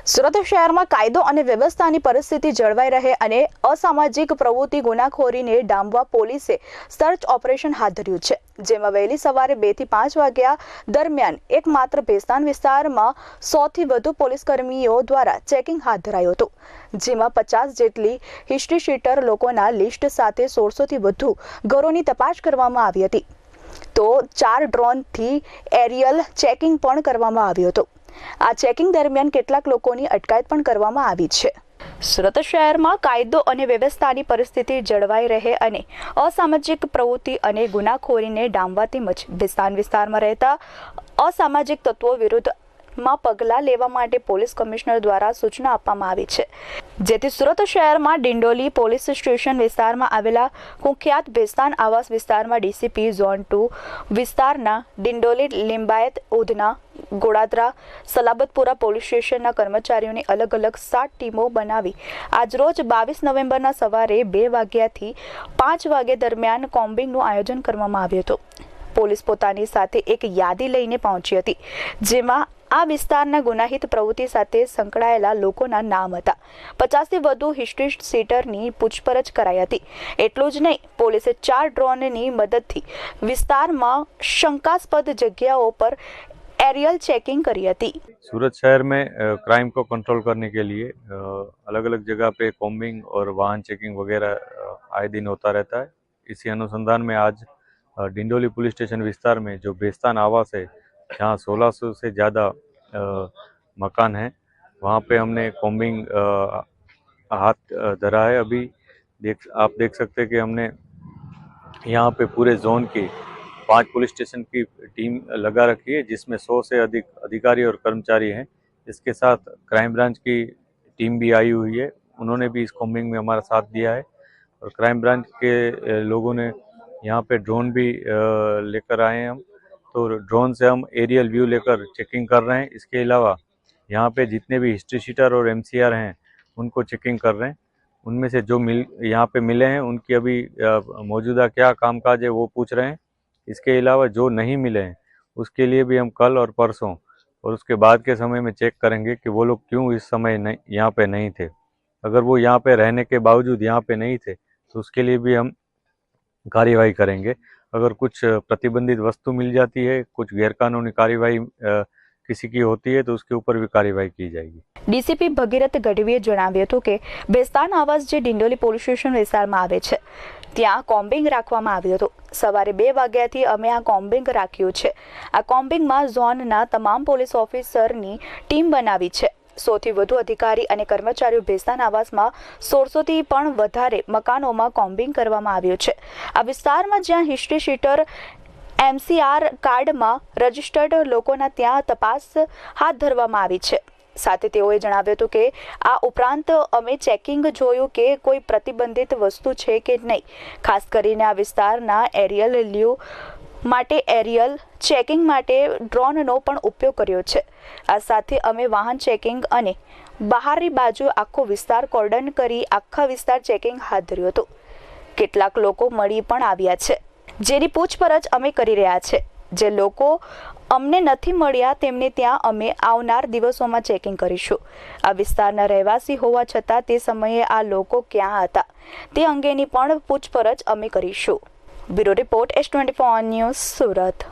સુરત શહેરમાં કાયદો અને વ્યવસ્થાની પરિસ્થિતિ જળવાઈ રહે અને અસામાજિક પ્રવૃત્તિ ગુનાખોરીને ડામવા પોલીસે સર્ચ ઓપરેશન હાથ ધર્યું છે, જેમાં વહેલી સવારે 2 થી 5 વાગ્યા દરમિયાન એકમાત્ર ભેસ્તાન વિસ્તારમાં 100 થી વધુ પોલીસકર્મીઓ દ્વારા ચેકિંગ હાથ ધરાયું હતું, જેમાં 50 જેટલી હિસ્ટ્રી શીટર લોકોના લિસ્ટ સાથે 1600 થી વધુ ઘરોની તપાસ કરવામાં આવી હતી, તો 4 ડ્રોનથી એરિયલ ચેકિંગ પણ કરવામાં આવ્યું હતું। આ ચેકિંગ દરમિયાન કેટલાક લોકોની અટકાયત પણ કરવામાં આવી છે। સુરત શહેરમાં કાયદો અને વ્યવસ્થાની પરિસ્થિતિ જળવાઈ રહે અને અસામાજિક પ્રવૃત્તિ અને ગુનાખોરીને ડામવા તેમજ ભેસ્તાન વિસ્તારમાં રહેતા અસામાજિક તત્વો વિરુદ્ધ પગલાં લેવા માટે પોલીસ કમિશનર દ્વારા સૂચના આપવામાં આવી છે, જેથી સુરત શહેરમાં ડિંડોલી પોલીસ સ્ટેશન વિસ્તારમાં આવેલા કુખ્યાત ભેસ્તાન આવાસ વિસ્તારમાં ડીસીપી ઝોન 2 વિસ્તારના ડિંડોલી, લિંબાયત, ઉધના, ગોડાદરા, સલાબતપુરા પોલીસ સ્ટેશનના કર્મચારીઓની અલગ અલગ 7 ટીમો બનાવી આજરોજ 22 નવેમ્બરના સવારે 2 વાગ્યાથી 5 વાગ્યા દરમિયાન કોમ્બિંગનું આયોજન કરવામાં આવ્યું હતું। પોલીસ પોતાની સાથે એક યાદી લઈને પહોંચી હતી, જેમાં આ વિસ્તારના ગુનાહિત પ્રવૃત્તિ સાથે સંકળાયેલા લોકોના નામ હતા। 50 થી વધુ હિસ્ટ્રી સીટરની પૂછપરછ કરાઈ હતી। એટલું જ નહીં, પોલીસે 4 ડ્રોનની મદદથી વિસ્તારમાં શંકાસ્પદ જગ્યાઓ પર एरियल चेकिंग करी थी। सूरत शहर में क्राइम को कंट्रोल करने के लिए अलग अलग जगह पे कॉम्बिंग और वाहन चेकिंग वगैरह आए दिन होता रहता है। इसी अनुसंधान में आज डिंडोली पुलिस स्टेशन विस्तार में जो बेस्तान आवास है, जहाँ 1600 से ज़्यादा मकान हैं, वहाँ पे हमने कॉम्बिंग हाथ धरा है। अभी आप देख सकते हैं कि हमने यहाँ पे पूरे जोन की 5 पुलिस स्टेशन की टीम लगा रखी है, जिसमें 100 से अधिक अधिकारी और कर्मचारी हैं। इसके साथ क्राइम ब्रांच की टीम भी आई हुई है, उन्होंने भी इस कॉम्बिंग में हमारा साथ दिया है। और क्राइम ब्रांच के लोगों ने यहाँ पे ड्रोन भी लेकर आए हैं हम, तो ड्रोन से हम एरियल व्यू लेकर चेकिंग कर रहे हैं। इसके अलावा यहाँ पे जितने भी हिस्ट्री शीटर और MCR हैं, उनको चेकिंग कर रहे हैं। उनमें से जो यहाँ पे मिले हैं, उनकी अभी मौजूदा क्या कामकाज है वो पूछ रहे हैं। इसके अलावा जो नहीं मिले हैं, उसके लिए भी हम कल और परसों और उसके बाद के समय में चेक करेंगे कि वो लोग क्यों इस समय नहीं यहाँ पे नहीं थे। अगर वो यहाँ पे रहने के बावजूद यहाँ पे नहीं थे, तो उसके लिए भी हम कार्यवाही करेंगे। अगर कुछ प्रतिबंधित वस्तु मिल जाती है, कुछ गैरकानूनी कार्यवाही किसी की होती है, तो उसके ऊपर भी कार्यवाही की जाएगी। ડીસીપી ભગીરથ ગઢવીએ જણાવ્યું હતું કે ભેસ્તાન આવાસ જે ડિંડોલી પોલીસ સ્ટેશન વિસ્તારમાં આવે છે, ત્યાં કોમ્બિંગ રાખવામાં આવ્યું હતું। સવારે 2 વાગ્યાથી અમે આ કોમ્બિંગ રાખ્યું છે। આ કોમ્બિંગમાં ઝોનના તમામ પોલીસ ઓફિસરની ટીમ બનાવી છે। 100 થી વધુ અધિકારી અને કર્મચારીઓ ભેસ્તાન આવાસમાં 1600 થી પણ વધારે મકાનોમાં કોમ્બિંગ કરવામાં આવ્યું છે। આ વિસ્તારમાં જ્યાં હિસ્ટ્રી શીટર MCR કાર્ડમાં રજિસ્ટર્ડ લોકોના ત્યાં તપાસ હાથ ધરવામાં આવી છે। સાથે તેઓએ જણાવ્યું હતું કે આ ઉપરાંત અમે ચેકિંગ જોયું કે કોઈ પ્રતિબંધિત વસ્તુ છે કે નહીં। ખાસ કરીને આ વિસ્તારના એરિયલ વ્યૂ માટે એરિયલ ચેકિંગ માટે ડ્રોનનો પણ ઉપયોગ કર્યો છે। આ સાથે અમે વાહન ચેકિંગ અને બહારની બાજુ આખો વિસ્તાર કોર્ડન કરી આખા વિસ્તાર ચેકિંગ હાથ ધર્યું હતું। કેટલાક લોકો મળી પણ આવ્યા છે, જેની પૂછપરછ અમે કરી રહ્યા છે। જે લોકો અમને નથી મળ્યા, તેમને ત્યાં અમે આવનાર દિવસોમાં ચેકિંગ કરીશું। આ વિસ્તારના રહેવાસી હોવા છતાં તે સમયે આ લોકો ક્યાં હતા, તે અંગેની પણ પૂછપરછ અમે કરીશું। Bureau report S24 news, Surat.